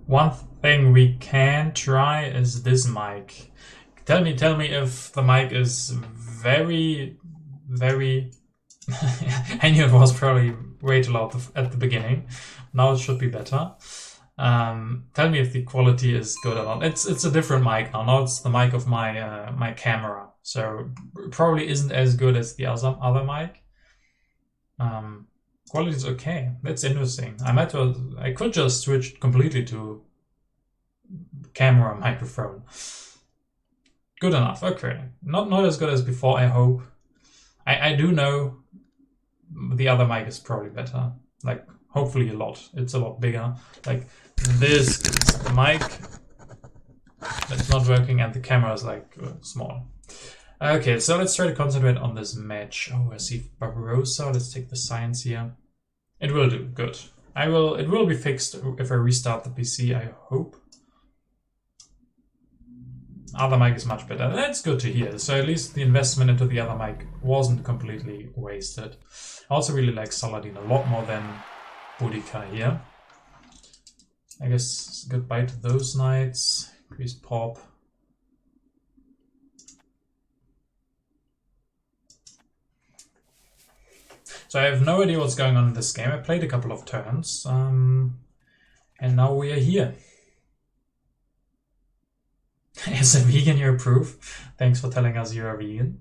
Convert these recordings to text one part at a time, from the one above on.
One thing we can try is this mic. Tell me if the mic is very, very... I knew it was probably way too loud at the beginning. Now it should be better. Tell me if the quality is good or not. It's a different mic now. Now it's the mic of my my camera, so probably isn't as good as the other mic. Quality is okay. That's interesting. I could just switch completely to camera microphone. Good enough. Okay, not as good as before. I hope. I do know the other mic is probably better. Like hopefully a lot. It's a lot bigger. Like this is the mic that's not working, and the camera is like small. Okay, so let's try to concentrate on this match. Oh, I see Barbarossa. Let's take the science here. It will do. Good. It will be fixed if I restart the PC, I hope. Other mic is much better. That's good to hear. So at least the investment into the other mic wasn't completely wasted. I also really like Saladin a lot more than Boudica here. I guess goodbye to those knights. Increase pop. So I have no idea what's going on in this game. I played a couple of turns, and now we are here. As a vegan, you approve. Thanks for telling us you're a vegan.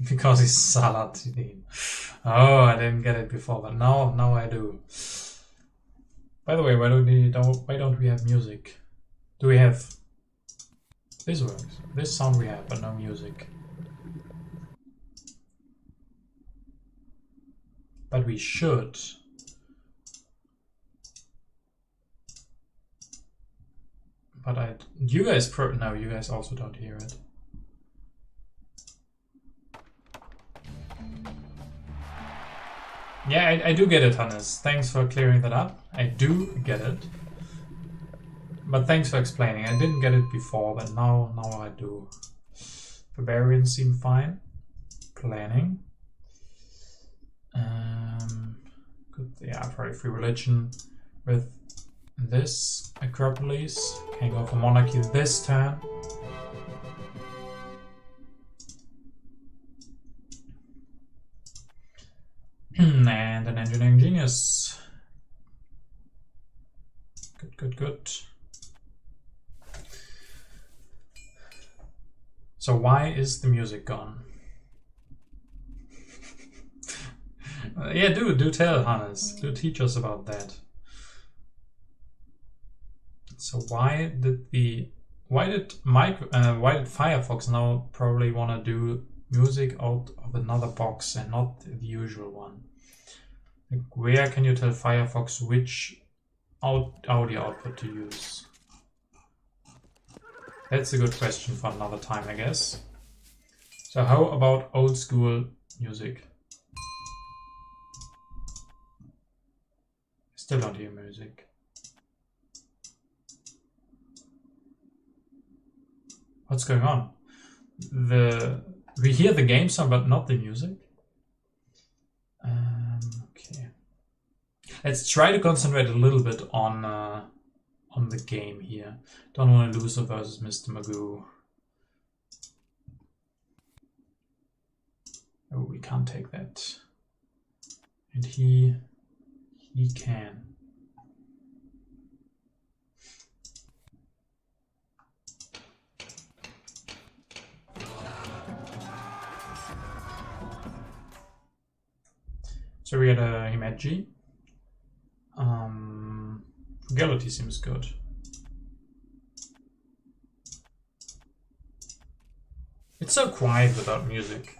Because he's Saladin. Oh, I didn't get it before, but now I do. By the way, why don't we have music? Do we have... This works. This sound we have, but no music. But we should. But you guys no, you guys also don't hear it. Yeah, I do get it, Hannes. Thanks for clearing that up. I do get it. But thanks for explaining. I didn't get it before, but now I do. Barbarians seem fine. Planning. Good. Yeah, probably free religion with this Acropolis. Can go for monarchy this turn. And an engineering genius. Good. So why is the music gone? Yeah, do tell, Hannes. Do teach us about that. So why did Firefox now probably want to do music out of another box and not the usual one? Like, where can you tell Firefox which audio output to use? That's a good question for another time, I guess. So how about old school music? Still don't hear music. What's going on? We hear the game sound, but not the music. Okay. Let's try to concentrate a little bit on the game here. Don't want to lose versus Mr. Magoo. Oh, we can't take that. And he can. So we had a Himeji. Frugality seems good. It's so quiet without music.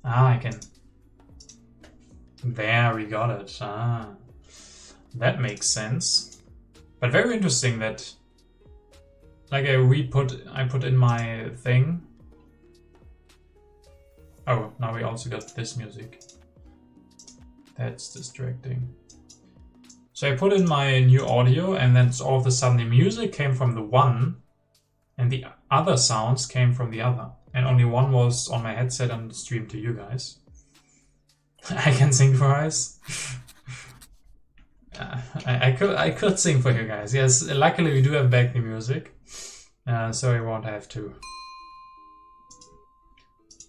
I can... There, we got it. That makes sense. But very interesting that... Like I put in my thing. Oh, now we also got this music. That's distracting. So I put in my new audio, and then all of a sudden the music came from the one, and the other sounds came from the other. And only one was on my headset and streamed to you guys. I can synchronize. I could sing for you guys. Yes, luckily we do have backing music, so I won't have to.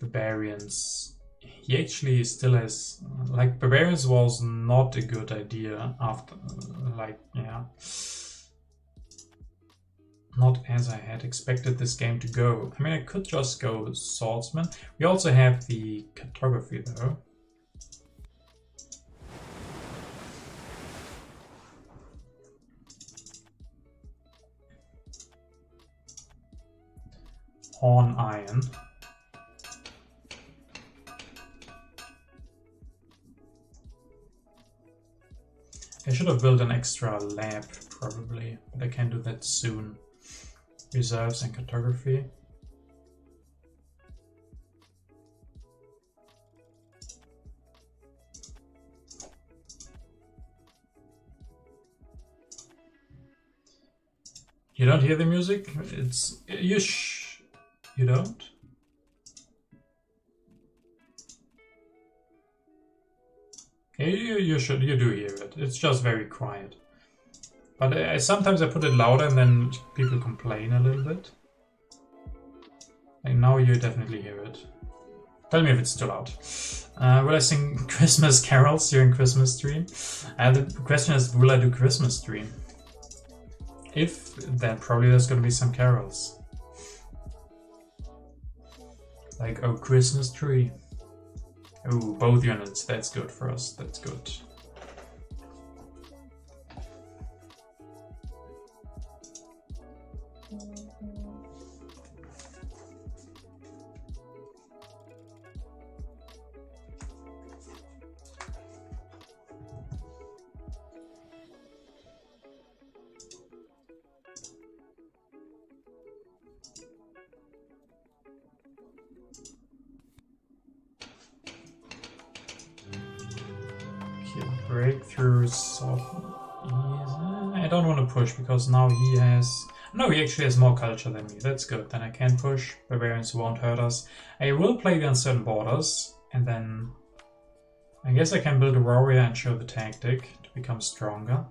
Barbarians. He actually still has, like, Barbarians was not a good idea after, like, yeah. Not as I had expected this game to go. I mean, I could just go Swordsman. We also have the cartography though. Horn Iron. I should have built an extra lab, probably, but I can do that soon. Reserves and cartography. You don't hear the music? It's... You don't? You do hear it. It's just very quiet. But sometimes I put it louder and then people complain a little bit. Like now you definitely hear it. Tell me if it's too loud. Will I sing Christmas carols during Christmas stream? The question is, will I do Christmas stream? If, then probably there's gonna be some carols. Like, oh, Christmas tree. Oh, both units, that's good for us, that's good. Breakthroughs of ease. I don't want to push because now he has... No, he actually has more culture than me. That's good. Then I can push. Barbarians won't hurt us. I will play the uncertain borders, and then I guess I can build a warrior and show the tactic to become stronger.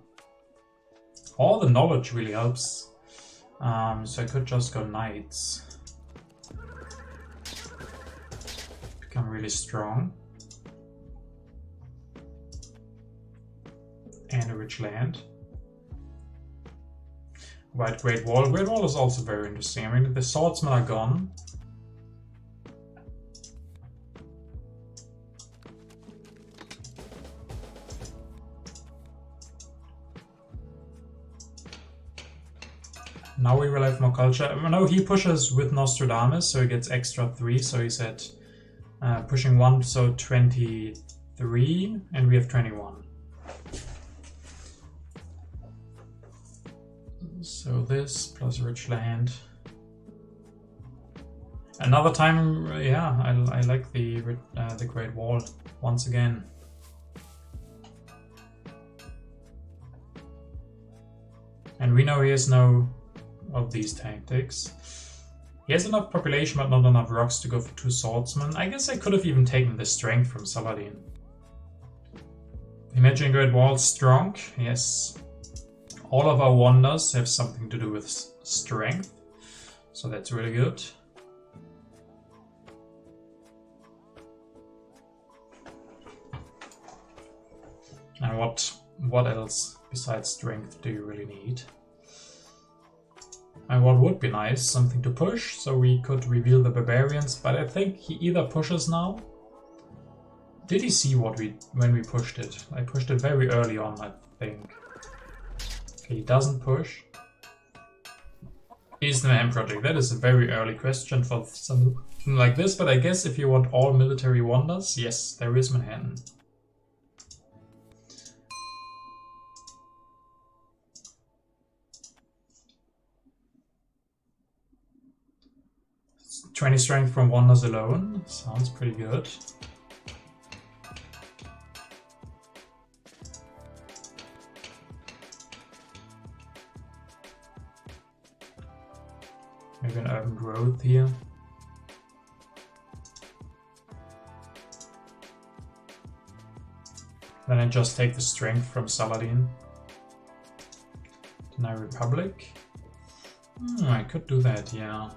All the knowledge really helps. So I could just go knights. Become really strong. And a rich land. White Great Wall. Great Wall is also very interesting. I mean, the swordsmen are gone. Now we will have more culture. No, he pushes with Nostradamus, so he gets extra 3. So he's at pushing 1, so 23, and we have 21. So this plus rich land. Another time, yeah, I like the Great Wall once again. And we know he has no of these tactics. He has enough population but not enough rocks to go for 2 swordsmen. I guess I could have even taken the strength from Saladin. Imagine Great Wall strong, yes. All of our wonders have something to do with strength, so that's really good. And what else besides strength do you really need? And what would be nice, something to push, so we could reveal the barbarians, but I think he either pushes now. Did he see when we pushed it? I pushed it very early on, I think. Okay, he doesn't push. Is the Manhattan Project? That is a very early question for something like this, but I guess if you want all military wonders, yes, there is Manhattan. 20 strength from Wonders alone. Sounds pretty good. Maybe an Urban Growth here. Then I just take the strength from Saladin. Deny Republic. I could do that, yeah.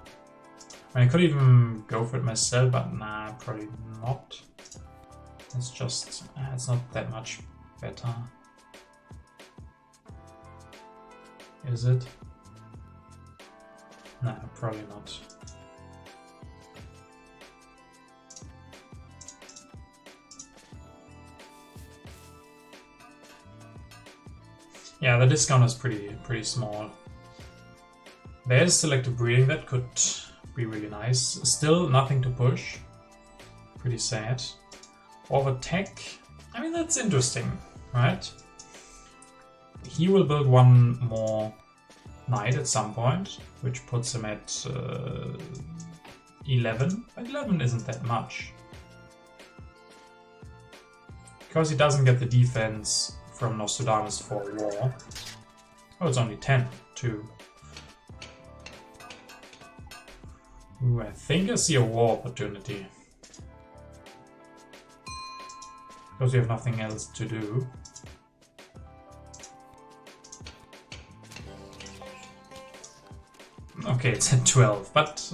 I could even go for it myself, but nah, probably not. It's just, it's not that much better. Is it? Nah, probably not. Yeah, the discount is pretty small. There's selective breeding, that could be really nice. Still nothing to push. Pretty sad. Overtech, I mean that's interesting, right? He will build one more knight at some point, which puts him at 11. But 11 isn't that much. Because he doesn't get the defense from Nostradamus for war. Oh, it's only 10 too. Ooh, I think I see a war opportunity. Because we have nothing else to do. Okay, it's at 12, but...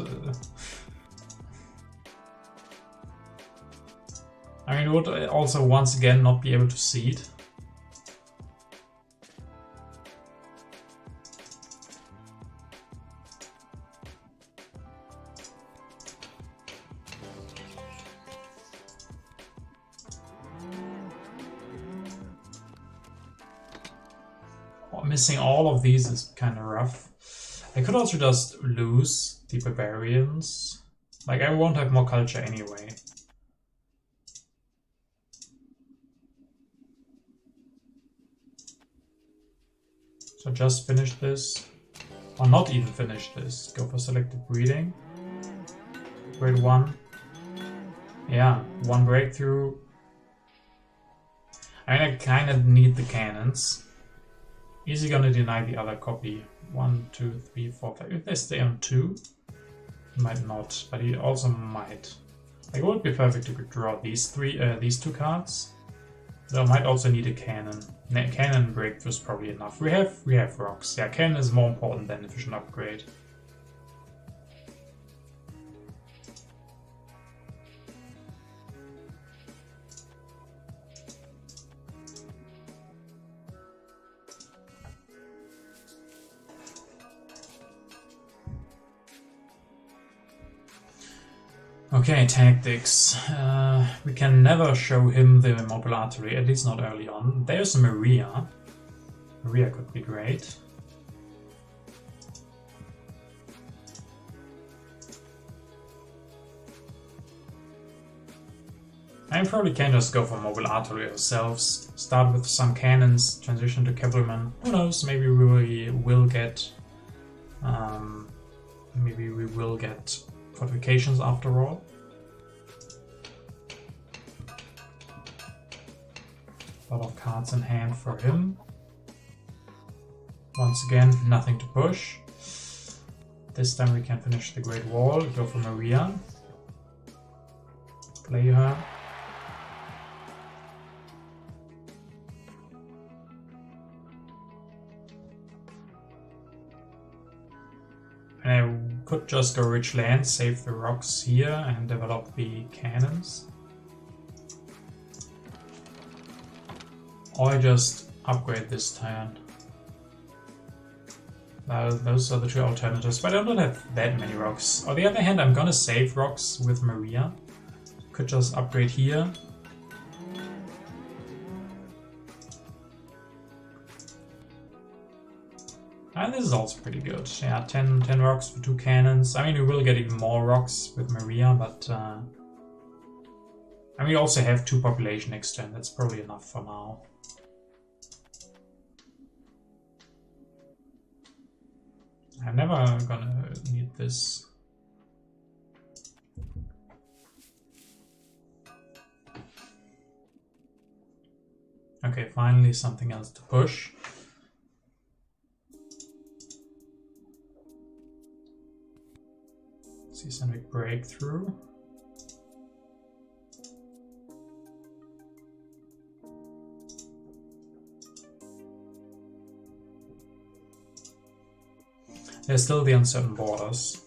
I mean, would also once again not be able to seed. Missing all of these is kind of rough. I could also just lose the barbarians. Like, I won't have more culture anyway. So just finish this. Or not even finish this. Go for selective breeding. Grade 1. Yeah, 1 breakthrough. I mean, I kind of need the cannons. Is he gonna deny the other copy? 1, 2, 3, 4, 5. If they stay on 2, he might not, but he also might. Like, it would be perfect to draw these these 2 cards. So I might also need a cannon. Cannon breakthrough is probably enough. We have rocks. Yeah, cannon is more important than efficient upgrade. Okay, tactics. We can never show him the mobile artillery, at least not early on. There's Maria. Maria could be great. I probably can just go for mobile artillery ourselves. Start with some cannons, transition to cavalrymen. Who knows, maybe we will get... maybe we will get fortifications after all. A lot of cards in hand for him. Once again, nothing to push. This time we can finish the Great Wall, go for Maria. Play her. And I could just go rich land, save the rocks here and develop the cannons. Or I just upgrade this turn. Those are the 2 alternatives, but I don't have that many rocks. On the other hand, I'm gonna save rocks with Maria. Could just upgrade here. And this is also pretty good. Yeah, 10 rocks for 2 cannons. I mean, we will get even more rocks with Maria, but... and we also have 2 population extend. That's probably enough for now. I'm never gonna need this. Okay, finally something else to push. Seismic breakthrough. There's still the uncertain borders.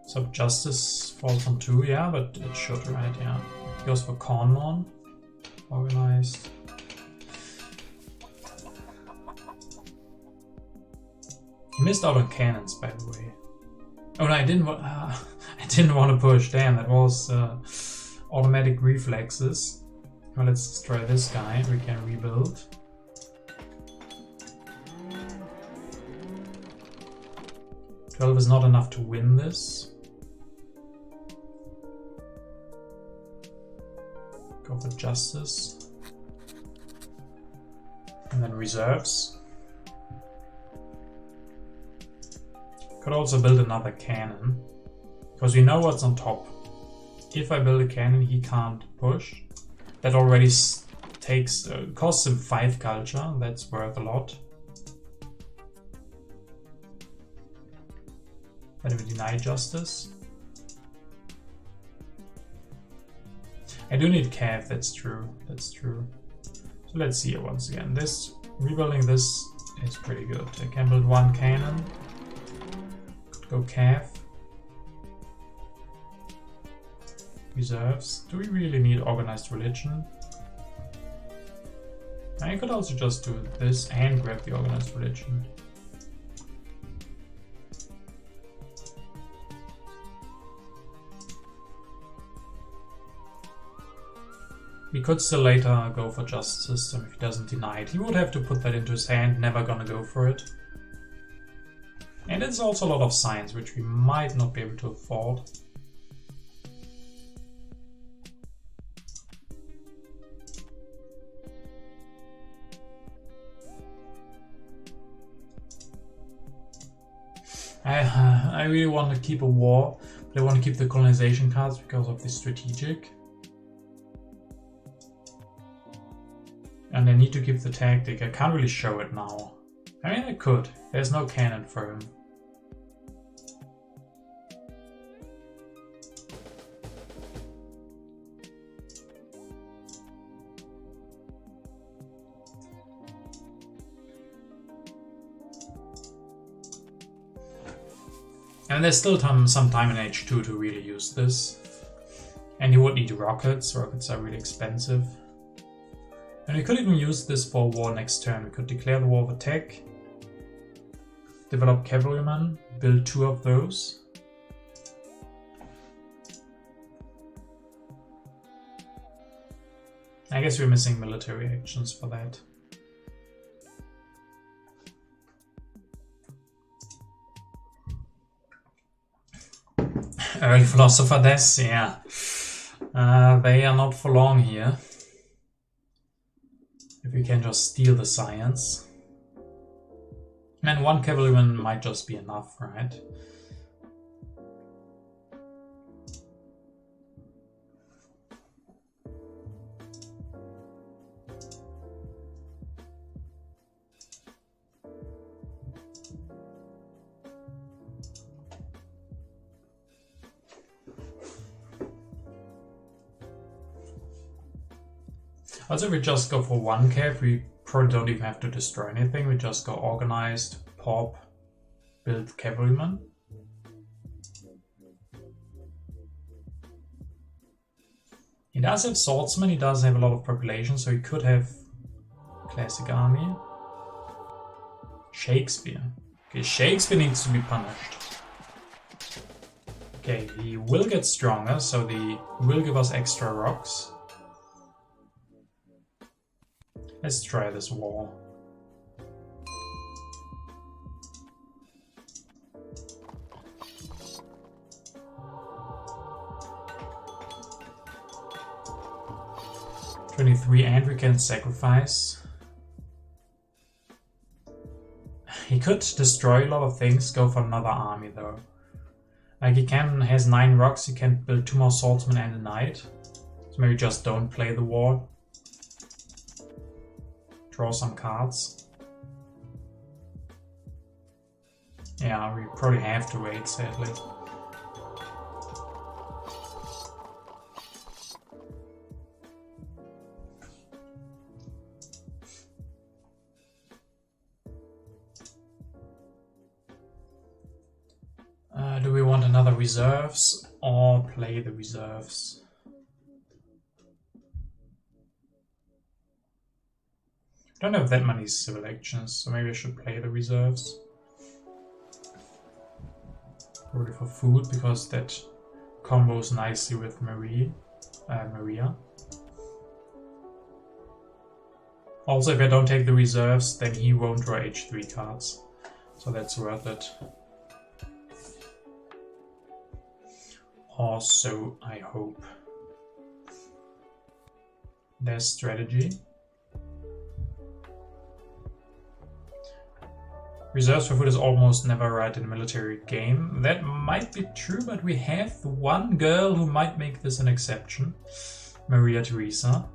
So Justice falls on 2, yeah, but it should, right? Yeah. Goes for Cornmon. Organized. He missed out on cannons, by the way. Oh no, I didn't want to push. Damn, that was automatic reflexes. Well, let's destroy this guy. We can rebuild. $12 is not enough to win this. Go for Justice. And then reserves. Could also build another cannon. Because we know what's on top. If I build a cannon, he can't push. That already takes costs him 5 culture. That's worth a lot. Then we deny Justice. I do need Cav, that's true. That's true. So let's see it once again. This rebuilding this is pretty good. I can build 1 cannon. Could go Cav. Reserves. Do we really need organized religion? I could also just do this and grab the organized religion. We could still later go for Justice System if he doesn't deny it. He would have to put that into his hand, never gonna go for it. And it's also a lot of science, which we might not be able to afford. I really want to keep a war, but I want to keep the colonization cards because of the strategic. And I need to keep the tactic. I can't really show it now. I mean, I could. There's no cannon for him. And there's still some time in H2 to really use this. And you would need rockets. Rockets are really expensive. And we could even use this for war next turn. We could declare the war of attack, develop cavalrymen, build 2 of those. I guess we're missing military actions for that. Early Philosopher deaths, yeah. They are not for long here. If we can just steal the science. And 1 cavalryman might just be enough, right? Also, if we just go for 1 cav, we probably don't even have to destroy anything. We just go organized, pop, build cavalryman. He does have swordsman, he does have a lot of population, so he could have classic army. Shakespeare. Okay, Shakespeare needs to be punished. Okay, he will get stronger, so he will give us extra rocks. Let's try this wall. 23, and we can sacrifice. He could destroy a lot of things, go for another army though. Like he has 9 rocks, he can build 2 more swordsmen and a knight. So maybe just don't play the war. Draw some cards. Yeah, we probably have to wait, sadly. Do we want another reserves or play the reserves? Don't have that many civil actions, so maybe I should play the reserves. Probably for food, because that combos nicely with Maria. Also, if I don't take the reserves, then he won't draw H3 cards, so that's worth it. Or so I hope. There's strategy. Reserves for food is almost never right in a military game. That might be true, but we have one girl who might make this an exception. Maria Theresa.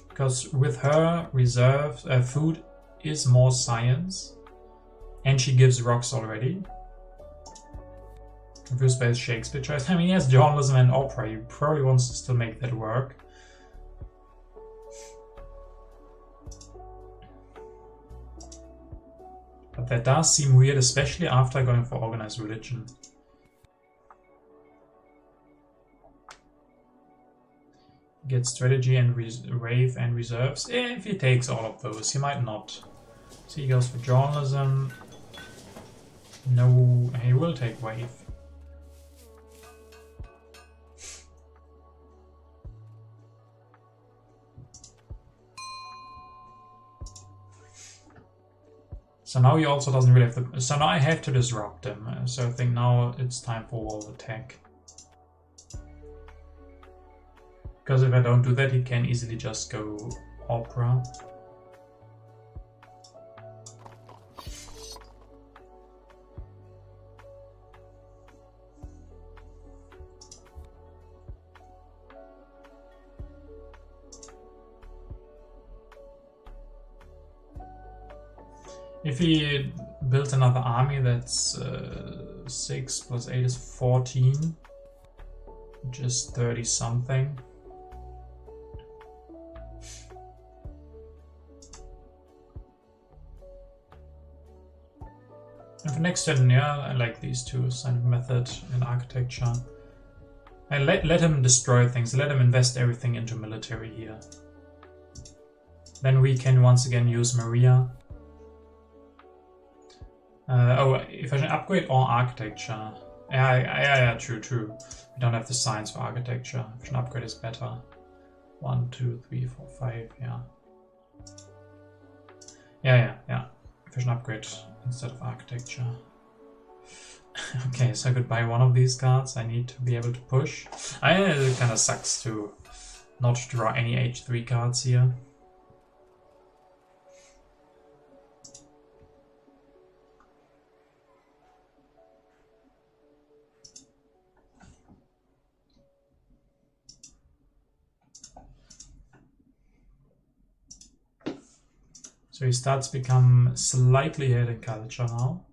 Because with her, reserves, food is more science. And she gives rocks already. Confused by his Shakespeare choice. I mean, he has journalism and opera. He probably wants to still make that work. But that does seem weird, especially after going for organized religion. Get strategy and rave and reserves. If he takes all of those, he might not. So he goes for journalism. No, he will take wave. So now he also doesn't really have to... So now I have to disrupt him. So I think now it's time for wall attack. Because if I don't do that, he can easily just go opera. If he built another army, that's 6 plus 8 is 14, which is 30 something. And for next turn, yeah, I like these two, scientific method and architecture. And let him destroy things, let him invest everything into military here. Then we can once again use Maria. Oh, efficient upgrade or architecture? Yeah, true. We don't have the science for architecture. Efficient upgrade is better. 1, 2, 3, 4, 5, yeah. Yeah. Efficient upgrade instead of architecture. Okay, so I could buy one of these cards. I need to be able to push. It kind of sucks to not draw any H3 cards here. So he starts to become slightly ahead in culture now.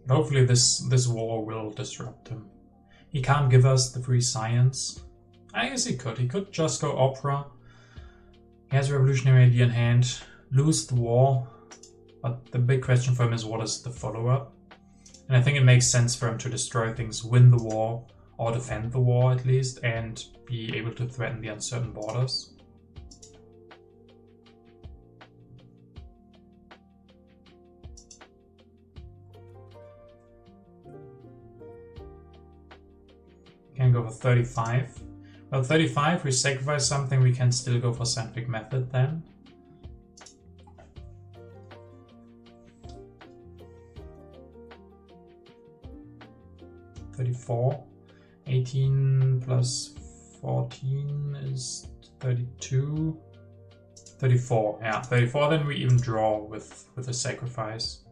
But hopefully this war will disrupt him. He can't give us the free science. I guess he could. He could just go opera. He has a revolutionary idea in hand. Lose the war. But the big question for him is, what is the follow-up? And I think it makes sense for him to destroy things, win the war, or defend the war at least, and be able to threaten the uncertain borders. Can go for 35. Well, 35, we sacrifice something, we can still go for scientific method then. 34. 18 plus 14 is 32. 34, yeah, 34, then we even draw with a sacrifice.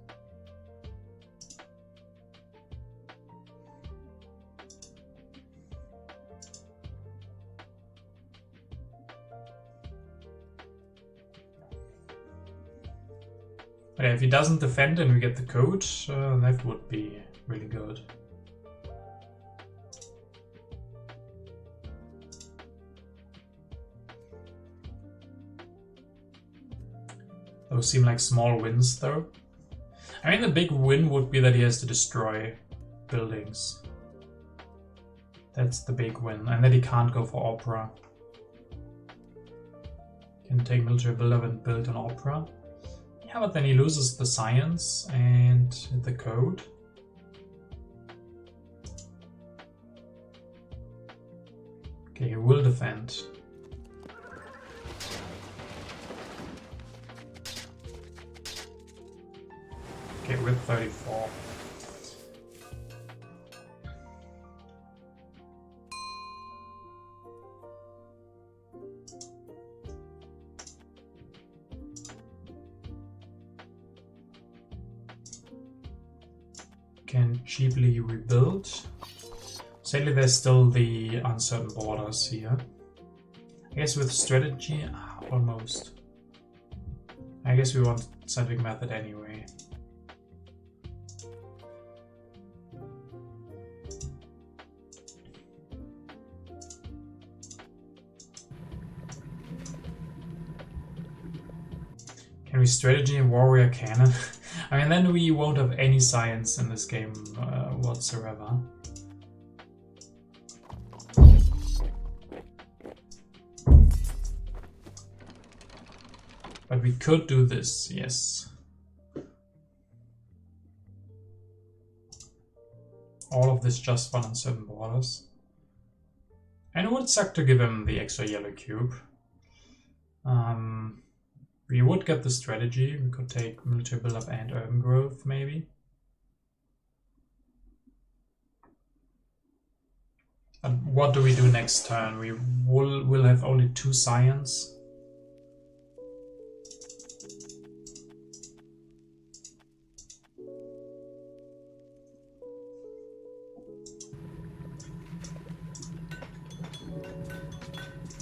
But yeah, if he doesn't defend and we get the code, that would be really good. Those seem like small wins though. I mean, the big win would be that he has to destroy buildings. That's the big win. And that he can't go for opera. Can take military buildup and build an opera. Yeah, but then he loses the science and the code. Okay, he will defend. Okay, with 34. Can cheaply rebuild. Sadly, there's still the uncertain borders here. I guess with strategy, almost. I guess we want scientific method anyway. Can we strategy and warrior cannon? I mean, then we won't have any science in this game whatsoever. But we could do this, yes. All of this just for uncertain borders. And it would suck to give him the extra yellow cube. We would get the strategy. We could take military buildup and urban growth, maybe. And what do we do next turn? We will have only 2 science.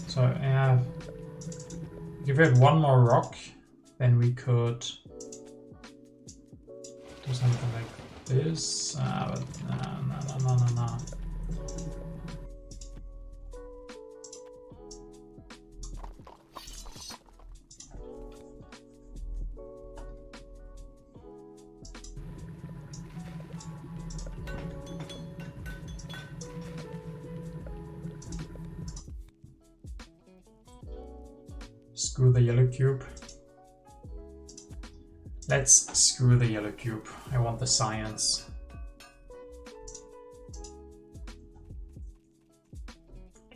So yeah, if we had 1 more rock, then we could do something like this. But no. Screw the yellow cube. Let's screw the yellow cube. I want the science.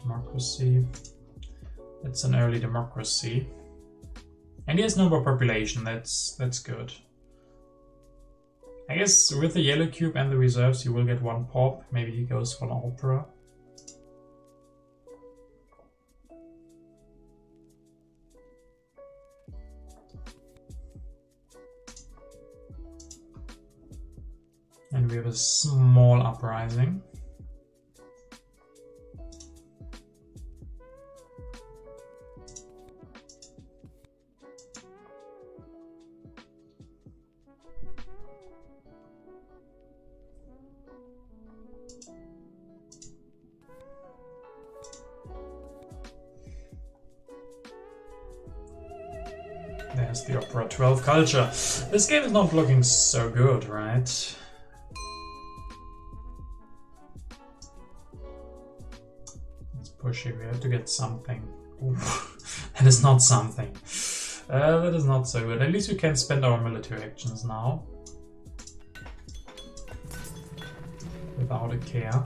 Democracy. It's an early democracy. And he has no more population. That's good. I guess with the yellow cube and the reserves, you will get 1 pop. Maybe he goes for an opera. And we have a small uprising. There's the Opera 12 culture. This game is not looking so good, right? Push it, we have to get something. That is not something. That is not so good. At least we can spend our military actions now. Without a care.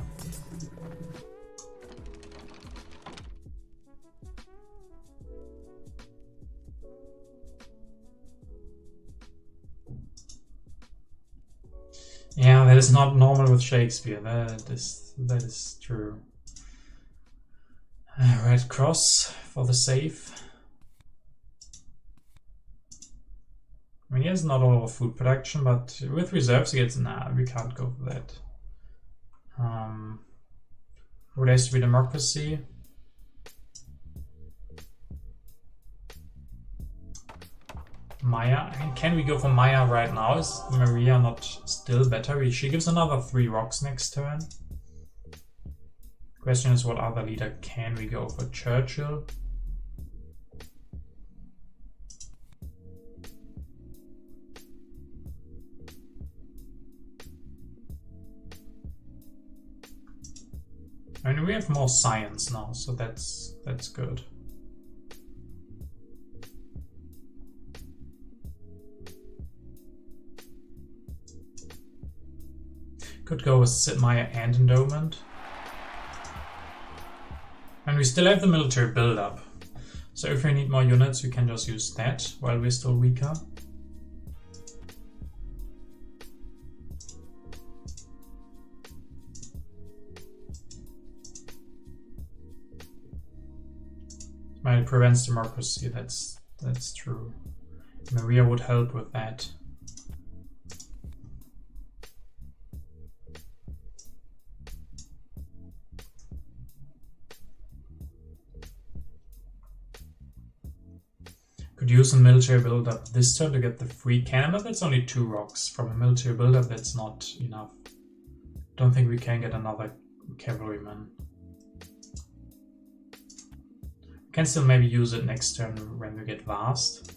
Yeah, that is not normal with Shakespeare. That is true. Red cross for the save. I mean, he has not a lot of food production, but with reserves he gets, nah, we can't go for that. What has to be democracy? Maya. Can we go for Maya right now? Is Maria not still better? She gives another 3 rocks next turn. Question is, what other leader can we go for? Churchill? I mean, we have more science now, so that's good. Could go with Maya and Endowment. And we still have the military build-up. So if we need more units, we can just use that while we're still weaker. It prevents democracy, that's true. Maria would help with that. Could use a military build-up this turn to get the free cannon, but that's only 2 rocks. From a military build-up, that's not enough. Don't think we can get another cavalryman. Can still maybe use it next turn when we get vast.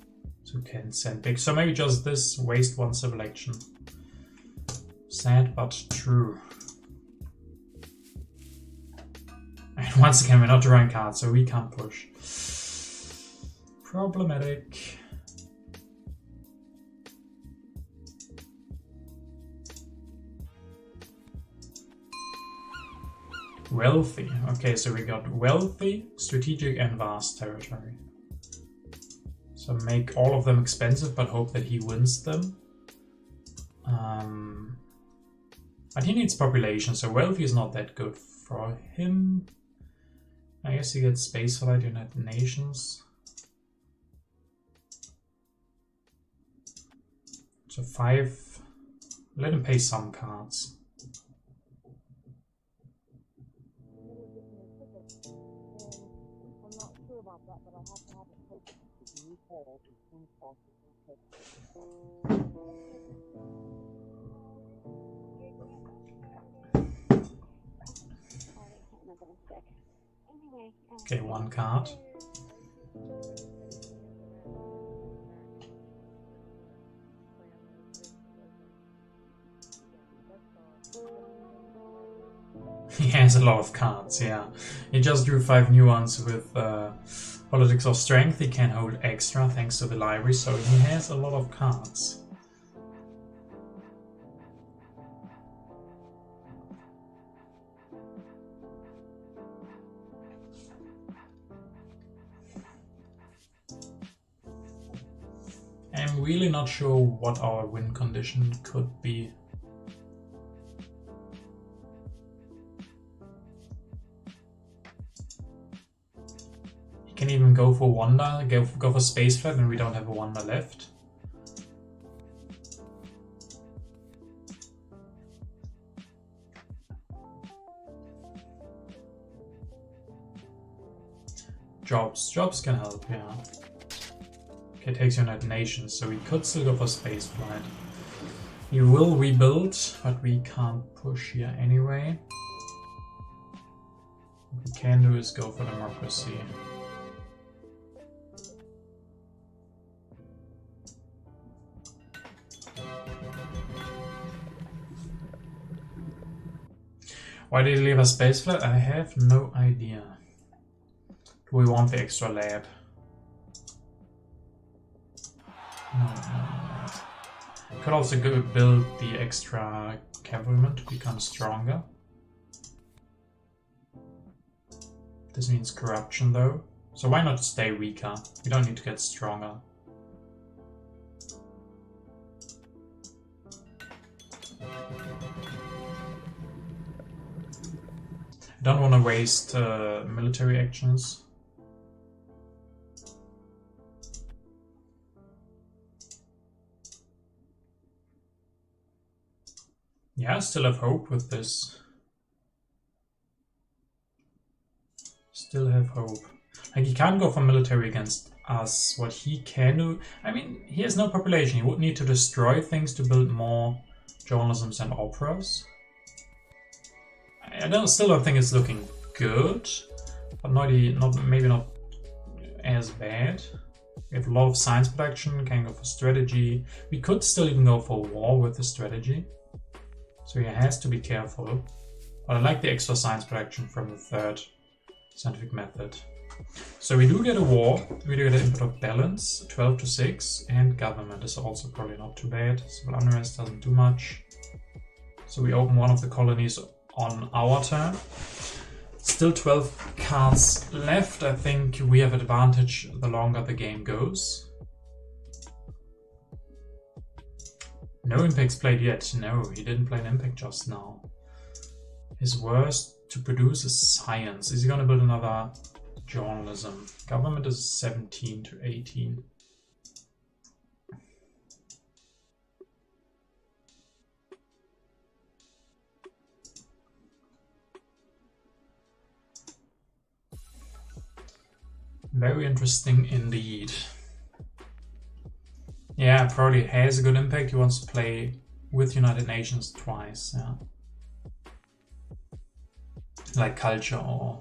So we can send big. So maybe just this, waste 1 civil action. Sad but true. And once again, we're not drawing cards, so we can't push. Problematic. Wealthy. Okay, so we got wealthy, strategic, and vast territory. So make all of them expensive, but hope that he wins them. But he needs population, so wealthy is not that good for him. I guess he gets space for that, United Nations. So 5. Let him pay some cards. Okay, 1 card. He has a lot of cards, yeah. He just drew 5 new ones with Politics of Strength. He can hold extra thanks to the library, so he has a lot of cards. I'm really not sure what our win condition could be. He can even go for wonder, go for space flight, and we don't have a wonder left. Jobs can help, yeah. Okay, takes United Nations, so we could still go for spaceflight. We will rebuild, but we can't push here anyway. What we can do is go for democracy. Why did he leave a spaceflight? I have no idea. Do we want the extra lab? No. Could also go build the extra cavalryman to become stronger. This means corruption though. So why not stay weaker? We don't need to get stronger. I don't want to waste military actions. Yeah, I still have hope with this. Still have hope. Like, he can't go for military against us. What he can do... I mean, he has no population. He would need to destroy things to build more journalisms and operas. I still don't think it's looking good. But maybe not as bad. We have a lot of science production. Can go for strategy. We could still even go for war with the strategy. So he has to be careful. But I like the extra science production from the third scientific method. So we do get a war, we do get an input of balance, 12 to 6, and government is also probably not too bad. Civil unrest doesn't do much. So we open one of the colonies on our turn. Still 12 cards left. I think we have advantage the longer the game goes. No impacts played yet. No, he didn't play an impact just now. His worst to produce is science. Is he going to build another journalism? Government is 17 to 18. Very interesting indeed. Yeah, probably has a good impact. He wants to play with United Nations twice, yeah. Like culture or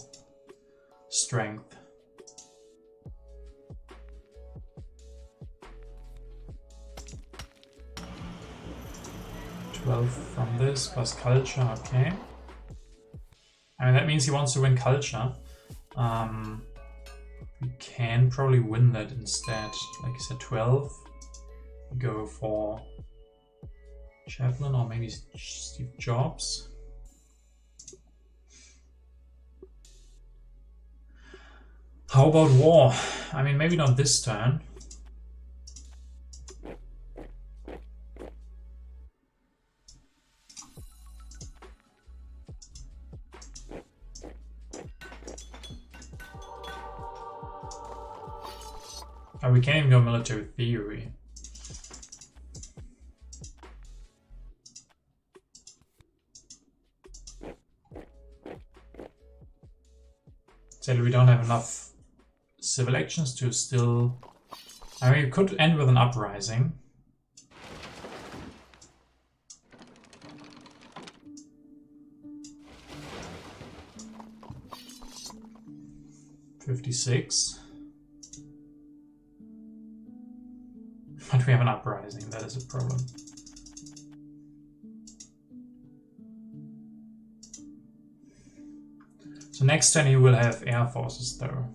strength. $12 from this plus culture, okay. I mean, that means he wants to win culture. We can probably win that instead. Like I said, 12. Go for Chaplin or maybe Steve Jobs. How about war? I mean, maybe not this turn. Oh, we can't even go military theory. Sadly, we don't have enough civil actions to still... I mean, we could end with an uprising. $56. But we have an uprising, that is a problem. So next turn you will have air forces though.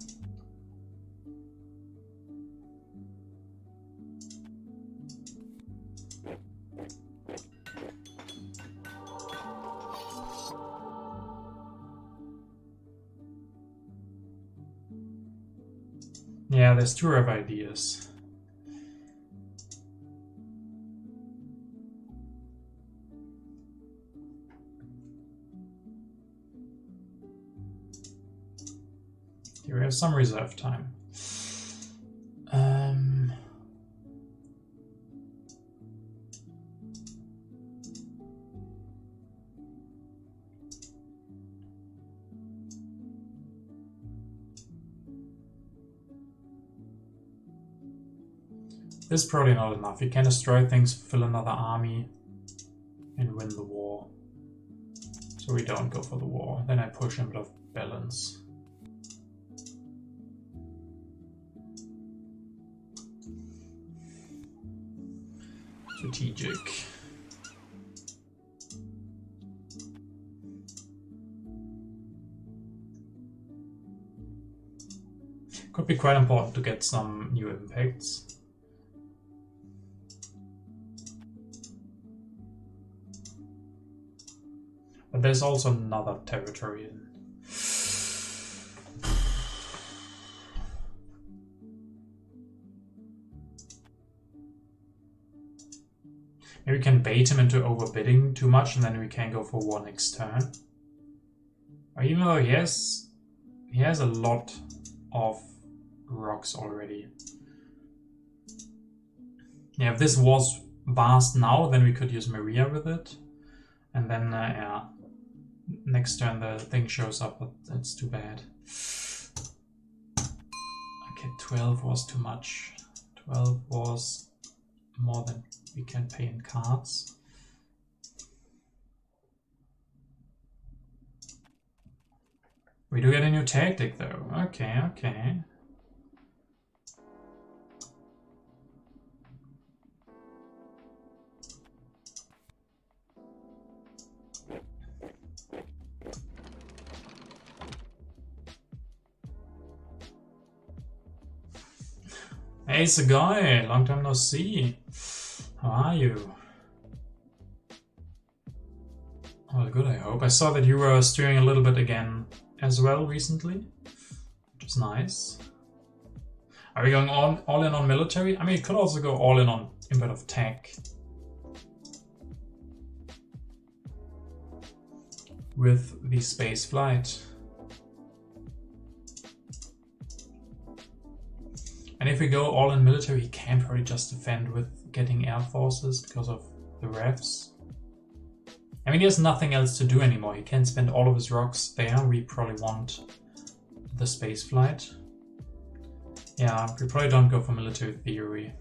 Yeah, there's two of ideas. Here we have some reserve time. This is probably not enough. You can destroy things, fill another army, and win the war. So we don't go for the war. Then I push a bit of balance. Strategic. Could be quite important to get some new impacts. But there's also another territory in. Maybe we can bait him into overbidding too much and then we can go for war next turn. Even though he has a lot of rocks already. Yeah, if this was vast now, then we could use Maria with it. And then, yeah, next turn the thing shows up, but that's too bad. Okay, 12 was too much. 12 was more than we can pay in cards. We do get a new tactic though. Okay, okay. Hey, Sagai, long time no see. How are you? Well, good, I hope. I saw that you were steering a little bit again as well recently, which is nice. Are we going all in on military? I mean, it could also go all in on a bit of tech. With the space flight. And if we go all in military, he can't probably just defend with getting air forces because of the refs. I mean, he has nothing else to do anymore. He can't spend all of his rocks there. We probably want the space flight. Yeah, we probably don't go for military theory.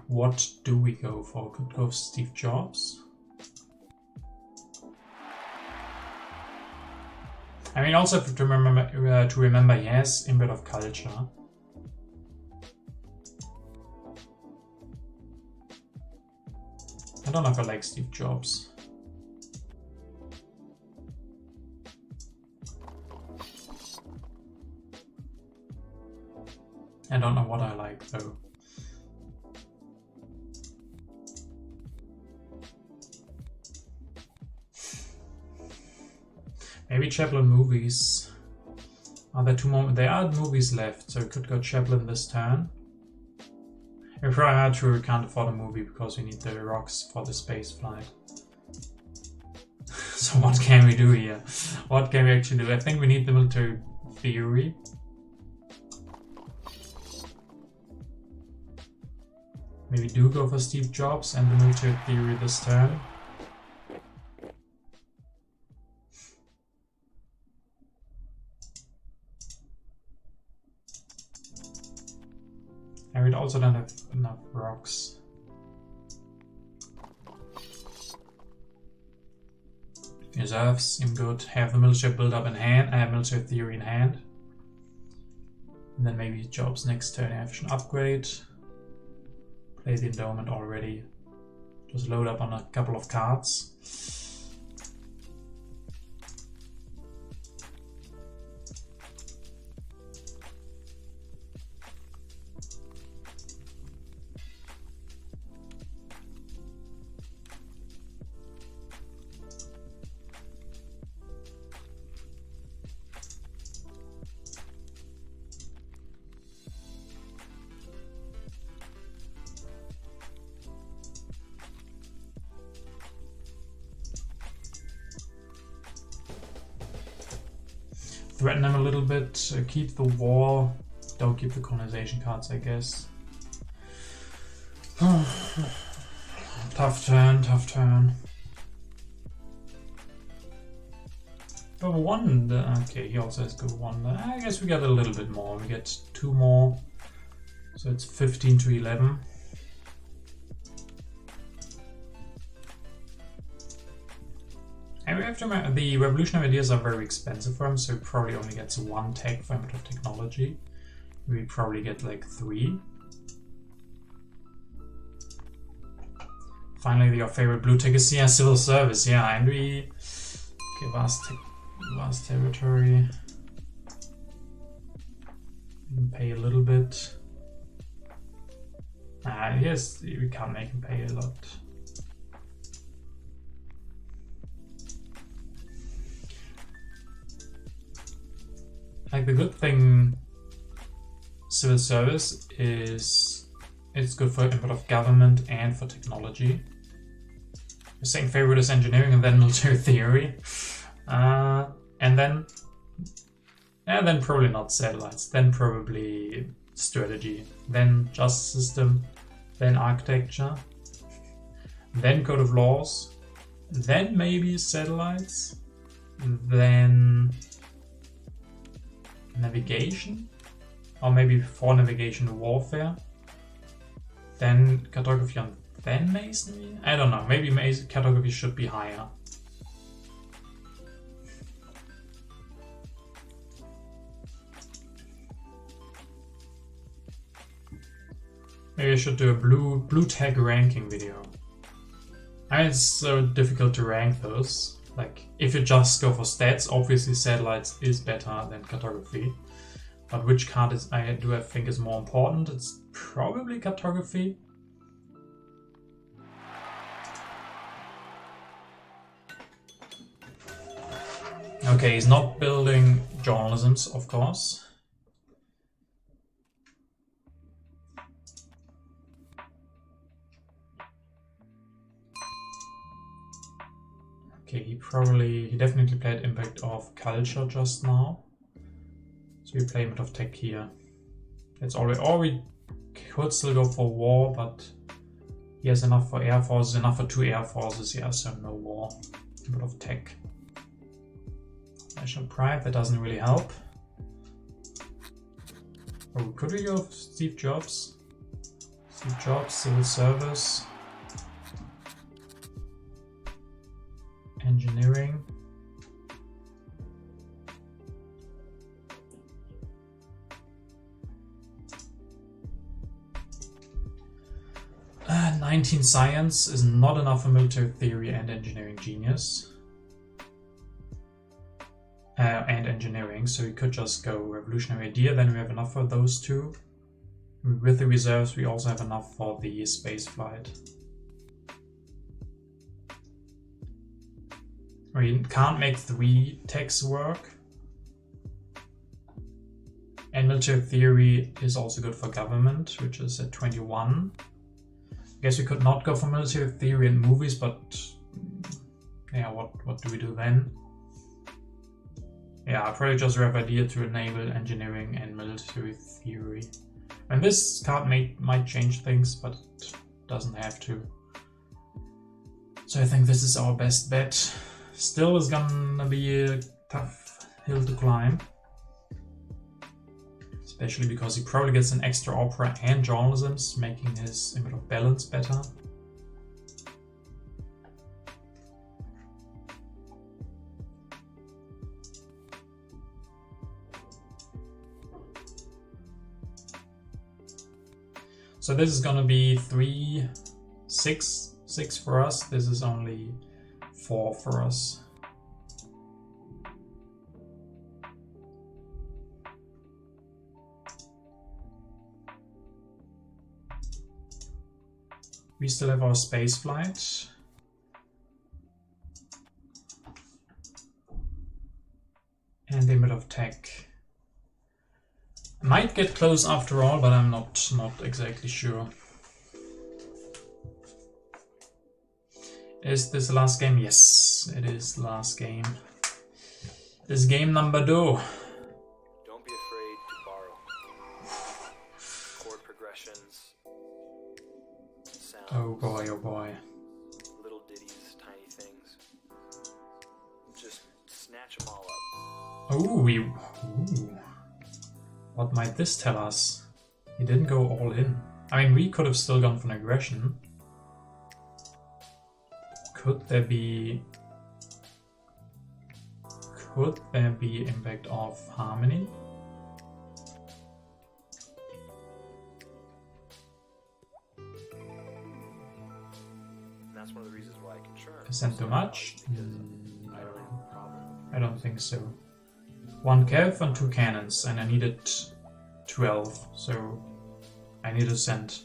What do we go for? Could go for Steve Jobs. I mean, also to remember, yes, inbred of culture. I don't know if I like Steve Jobs. I don't know what I like though. Maybe Chaplin movies. Are there two more? There are movies left, so we could go Chaplin this turn. We probably had to can't afford a movie because we need the rocks for the space flight. So what can we do here? What can we actually do? I think we need the military theory. Maybe do go for Steve Jobs and the military theory this turn. And we also don't have enough rocks. Reserves seem good. Have the military build up in hand. I have military theory in hand. And then maybe Jobs next turn have an upgrade. Play the endowment already. Just load up on a couple of cards. Threaten them a little bit, keep the war, don't keep the colonization cards, I guess. Tough turn, tough turn. Go one, okay, he also has go one. I guess we get a little bit more, we get 2 more, so it's 15 to 11. And we have to remember, the revolutionary ideas are very expensive for him, so he probably only gets 1 tech for Emperor of Technology. We probably get like 3. Finally, your favorite blue tech is civil service, yeah, and we... Okay, vast territory. We can pay a little bit. Yes, we can't make him pay a lot. Like, the good thing civil service is it's good for input of government and for technology. The second favorite is engineering and then military theory. And then probably not satellites, then probably strategy, then justice system, then architecture, then code of laws, then maybe satellites, then navigation, or maybe before navigation warfare, then cartography, and then masonry? I don't know, maybe cartography should be higher. Maybe I should do a blue tag ranking video. I mean, it's so difficult to rank those. Like, if you just go for stats, obviously satellites is better than cartography. But which card I think is more important? It's probably cartography. Okay, he's not building journalisms, of course. Okay, he definitely played impact of culture just now. So we play impact of tech here. It's already, or we could still go for war, but he has enough for air forces, enough for 2 air forces, yeah, so no war. Impact of tech. National pride, that doesn't really help. Oh, could we go Steve Jobs? Steve Jobs, civil service. Engineering. Uh, 19 science is not enough for military theory and engineering genius. And engineering, so we could just go revolutionary idea, then we have enough for those two. With the reserves, we also have enough for the space flight. We can't make 3 techs work. And military theory is also good for government, which is at 21. I guess we could not go for military theory in movies, but yeah, what do we do then? Yeah, I'll probably just grab idea to enable engineering and military theory. And this card might change things, but it doesn't have to. So I think this is our best bet. Still is gonna be a tough hill to climb. Especially because he probably gets an extra opera and journalisms, making his image of balance better. So this is gonna be 3, 6 for us. This is only 4 for us. We still have our space flight. And the limit of tech. Might get close after all, but I'm not exactly sure. Is this the last game? Yes, it is the last game. This is game number 2. Don't be afraid to borrow. Chord progressions. Sounds. Oh boy, oh boy. Little ditties, tiny things. Just snatch them all up. Oh, ooh. What might this tell us? He didn't go all in. I mean, we could have still gone for an aggression. Could there be impact of harmony? That's one of the reasons why I can churn. Percent too much? I don't think so. 1 cav and 2 cannons, and I needed 12, so I need to send.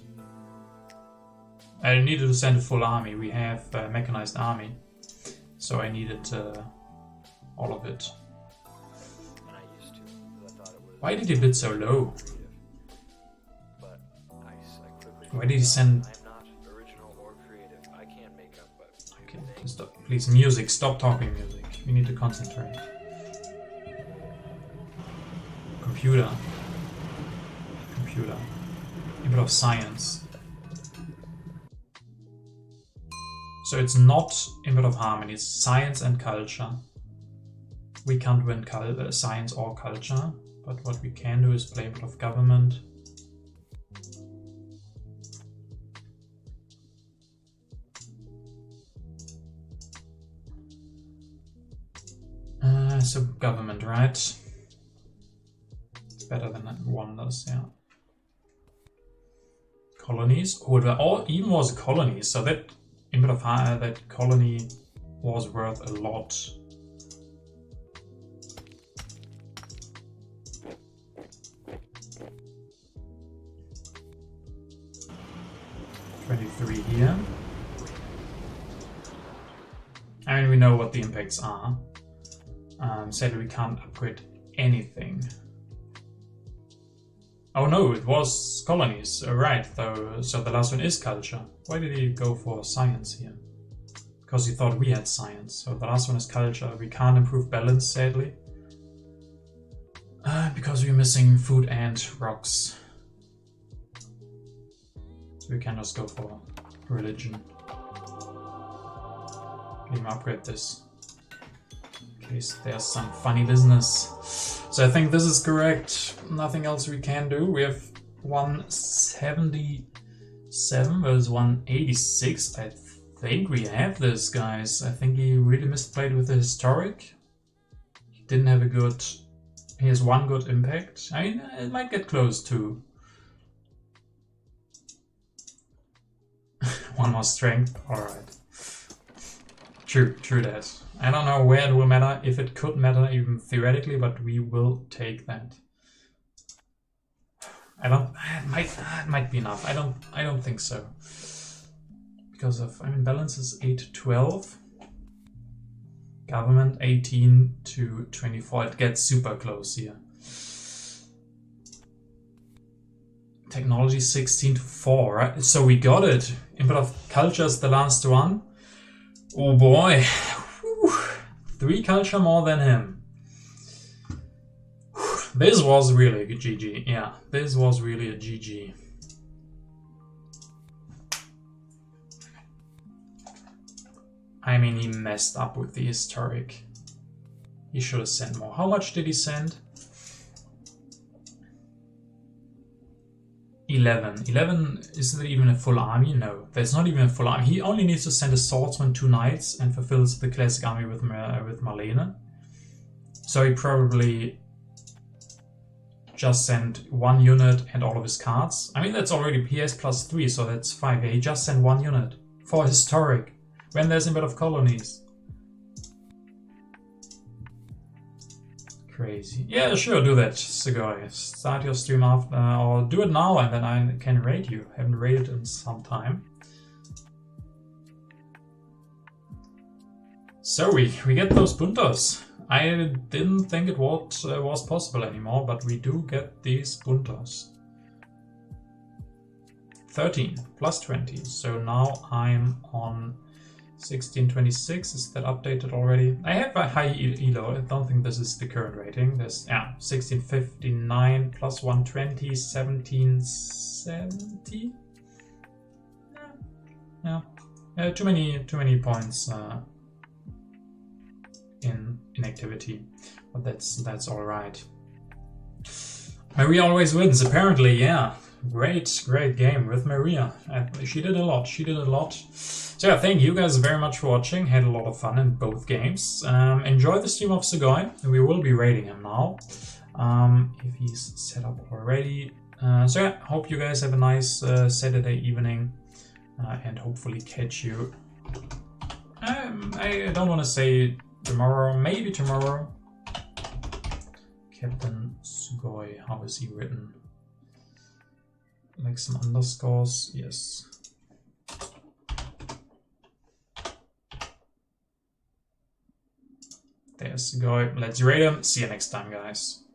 I needed to send a full army. We have a mechanized army, so I needed all of it. And I used to, because I thought Why did he bid so low? But I quickly Why did he send... I'm not original or creative. I can't make up, but Okay, stop. Please, music. Stop talking music. We need to concentrate. Computer. Computer. A bit of science. So it's not a bit of harmony, it's science and culture. We can't win science or culture, but what we can do is play a bit of government. So government, right? It's better than wonders, yeah. Colonies. Oh, there even was colonies, so that in bit of that colony was worth a lot. $23 here. I mean, we know what the impacts are. Sadly, we can't upgrade anything. Oh no, it was colonies. Right, though. So the last one is culture. Why did he go for science here? Because he thought we had science. So the last one is culture. We can't improve balance, sadly. Because we're missing food and rocks. So we can just go for religion. Can even upgrade this. In case there's some funny business. So I think this is correct. Nothing else we can do. We have 177 versus 186. I think we have this, guys. I think he really misplayed with the historic. He didn't have a good... He has one good impact. I mean, it might get close to... One more strength. Alright. True that. I don't know where it will matter, if it could matter even theoretically, but we will take that. It might be enough. I don't think so. Because of, I mean, balance is 8 to 12. Government 18 to 24. It gets super close here. Technology 16 to 4, right? So we got it. Input of culture is the last one. Oh boy. Whew. 3 culture more than him. Whew. This was really a GG. Yeah, this was really a GG. I mean, he messed up with the historic. He should have sent more. How much did he send? 11. 11 isn't even a full army? No, there's not even a full army. He only needs to send a swordsman, 2 knights, and fulfills the classic army with Marlene. So he probably just sent 1 unit and all of his cards. I mean, that's already PS plus 3, so that's 5. Yeah, he just sent 1 unit for historic when there's a bit of colonies. Crazy. Yeah, sure, do that, Sugoi. Start your stream after, or do it now, and then I can raid you. Haven't raided in some time. So we get those puntos. I didn't think it was possible anymore, but we do get these puntos. 13 plus 20. So now I'm on 1626. Is that updated already? I have a high elo. I don't think this is the current rating. There's 1659 plus 120, 1770. Yeah. Too many points in activity, but that's all right. Maria always wins, apparently. Yeah. Great game with Maria. She did a lot. So yeah, thank you guys very much for watching. Had a lot of fun in both games. Enjoy the stream of Sugoi. We will be raiding him now, if he's set up already. So yeah, hope you guys have a nice Saturday evening, and hopefully catch you. I don't want to say tomorrow, maybe tomorrow. Captain Sugoi, how is he written? Like some underscores, yes. There's Sugoi. Let's raid him. See you next time, guys.